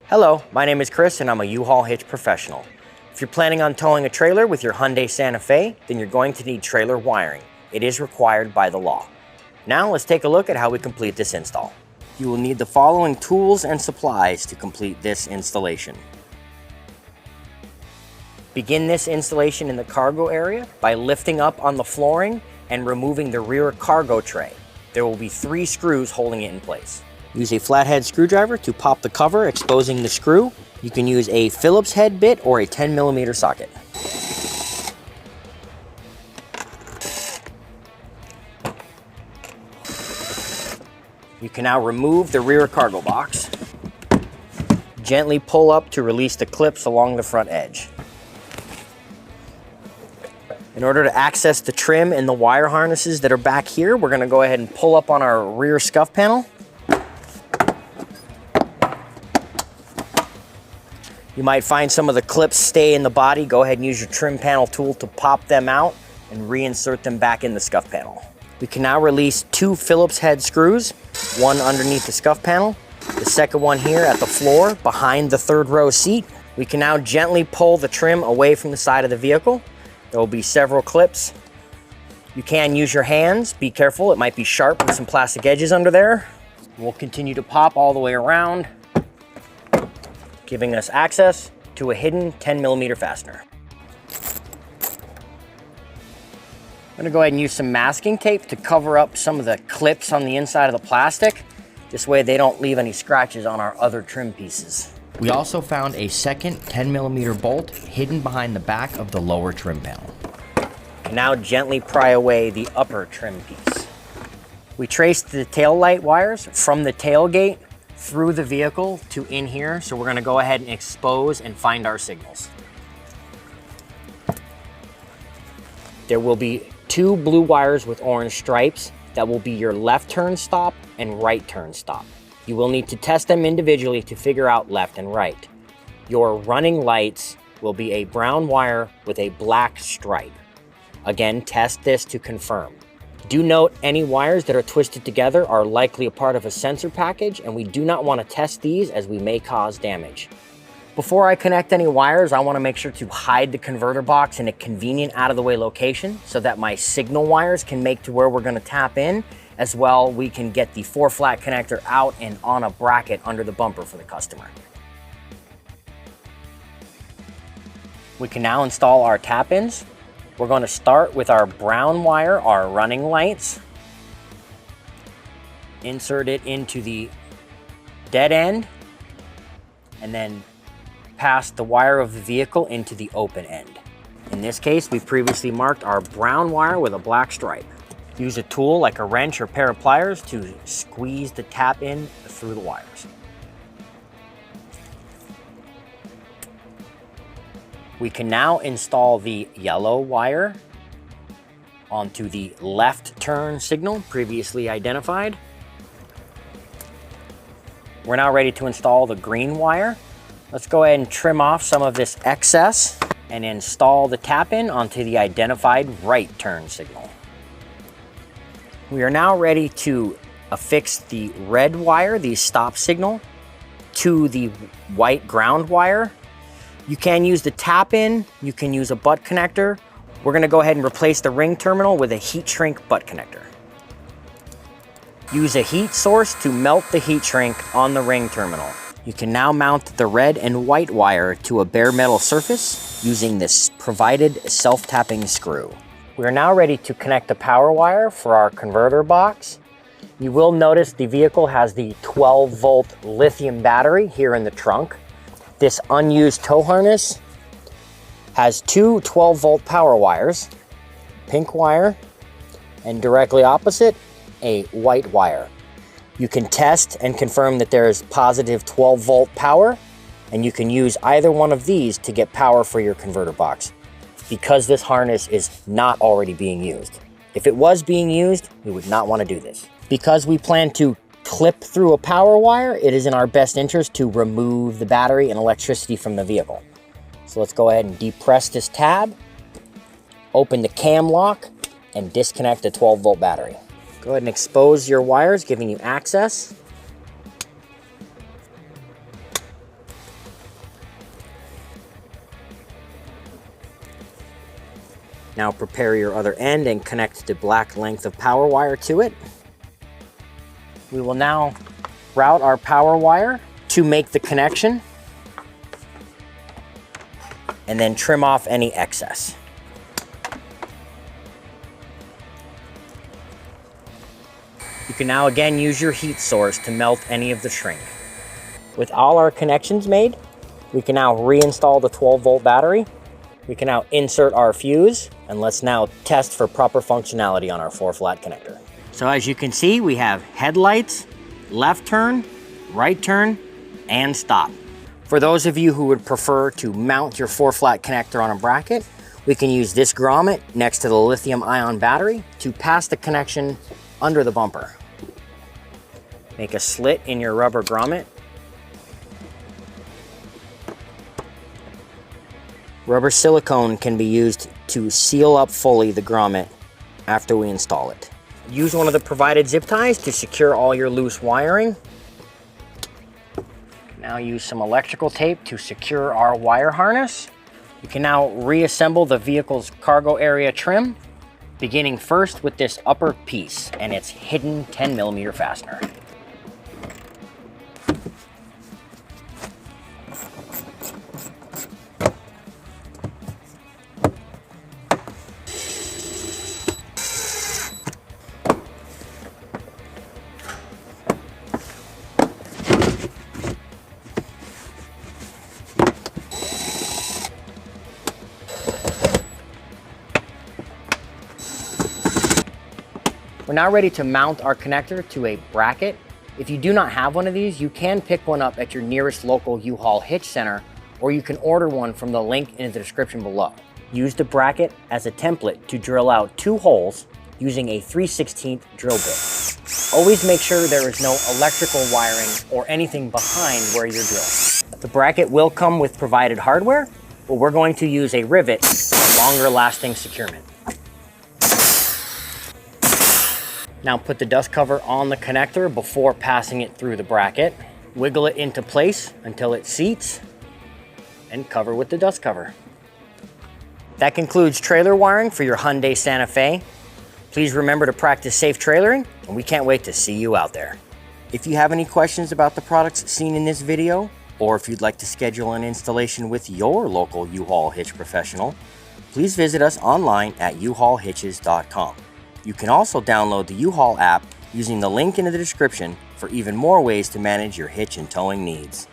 Hello, my name is Chris and I'm a U-Haul hitch professional. If you're planning on towing a trailer with your Hyundai Santa Fe, then you're going to need trailer wiring. It is required by the law. Now let's take a look at how we complete this install. You will need the following tools and supplies to complete this installation. Begin this installation in the cargo area by lifting up on the flooring and removing the rear cargo tray. There will be 3 screws holding it in place. Use a flathead screwdriver to pop the cover, exposing the screw. You can use a Phillips head bit or a 10mm socket. You can now remove the rear cargo box. Gently pull up to release the clips along the front edge. In order to access the trim and the wire harnesses that are back here, we're going to go ahead and pull up on our rear scuff panel. You might find some of the clips stay in the body. Go ahead and use your trim panel tool to pop them out and reinsert them back in the scuff panel. We can now release 2 Phillips head screws, one underneath the scuff panel, the second one here at the floor behind the 3rd row seat. We can now gently pull the trim away from the side of the vehicle. There will be several clips. You can use your hands. Be careful, it might be sharp with some plastic edges under there. We'll continue to pop all the way around, giving us access to a hidden 10mm fastener. I'm gonna go ahead and use some masking tape to cover up some of the clips on the inside of the plastic. This way they don't leave any scratches on our other trim pieces. We also found a second 10mm bolt hidden behind the back of the lower trim panel. Now gently pry away the upper trim piece. We traced the tail light wires from the tailgate through the vehicle to in here, so we're going to go ahead and expose and find our signals. There will be 2 blue wires with orange stripes that will be your left turn stop and right turn stop. You will need to test them individually to figure out left and right. Your running lights will be a brown wire with a black stripe. Again, test this to confirm. Do note any wires that are twisted together are likely a part of a sensor package, and we do not want to test these as we may cause damage. Before I connect any wires, I want to make sure to hide the converter box in a convenient out-of-the-way location so that my signal wires can make to where we're going to tap in. As well, we can get the 4-flat connector out and on a bracket under the bumper for the customer. We can now install our tap-ins. We're going to start with our brown wire, our running lights. Insert it into the dead end, and then pass the wire of the vehicle into the open end. In this case, we previously marked our brown wire with a black stripe. Use a tool like a wrench or pair of pliers to squeeze the tap in through the wires. We can now install the yellow wire onto the left turn signal previously identified. We're now ready to install the green wire. Let's go ahead and trim off some of this excess and install the tap-in onto the identified right turn signal. We are now ready to affix the red wire, the stop signal, to the white ground wire. You can use the tap-in, you can use a butt connector. We're going to go ahead and replace the ring terminal with a heat shrink butt connector. Use a heat source to melt the heat shrink on the ring terminal. You can now mount the red and white wire to a bare metal surface using this provided self-tapping screw. We are now ready to connect the power wire for our converter box. You will notice the vehicle has the 12-volt lithium battery here in the trunk. This unused tow harness has 2 12-volt power wires, pink wire, and directly opposite, a white wire. You can test and confirm that there is positive 12-volt power, and you can use either one of these to get power for your converter box, because this harness is not already being used. If it was being used, we would not want to do this. Because we plan to clip through a power wire, it is in our best interest to remove the battery and electricity from the vehicle. So let's go ahead and depress this tab, open the cam lock, and disconnect the 12-volt battery. Go ahead and expose your wires, giving you access. Now prepare your other end and connect the black length of power wire to it. We will now route our power wire to make the connection and then trim off any excess. You can now again use your heat source to melt any of the shrink. With all our connections made, we can now reinstall the 12-volt battery. We can now insert our fuse, and let's now test for proper functionality on our 4-flat connector. So as you can see, we have headlights, left turn, right turn, and stop. For those of you who would prefer to mount your 4-flat connector on a bracket, we can use this grommet next to the lithium-ion battery to pass the connection under the bumper. Make a slit in your rubber grommet. Rubber silicone can be used to seal up fully the grommet after we install it. Use one of the provided zip ties to secure all your loose wiring. Now use some electrical tape to secure our wire harness. You can now reassemble the vehicle's cargo area trim, beginning first with this upper piece and its hidden 10mm fastener. We're now ready to mount our connector to a bracket. If you do not have one of these, you can pick one up at your nearest local U-Haul Hitch Center, or you can order one from the link in the description below. Use the bracket as a template to drill out 2 holes using a 3/16 drill bit. Always make sure there is no electrical wiring or anything behind where you're drilling. The bracket will come with provided hardware, but we're going to use a rivet for longer lasting securement. Now put the dust cover on the connector before passing it through the bracket. Wiggle it into place until it seats and cover with the dust cover. That concludes trailer wiring for your Hyundai Santa Fe. Please remember to practice safe trailering, and we can't wait to see you out there. If you have any questions about the products seen in this video, or if you'd like to schedule an installation with your local U-Haul Hitch professional, please visit us online at uhaulhitches.com. You can also download the U-Haul app using the link in the description for even more ways to manage your hitch and towing needs.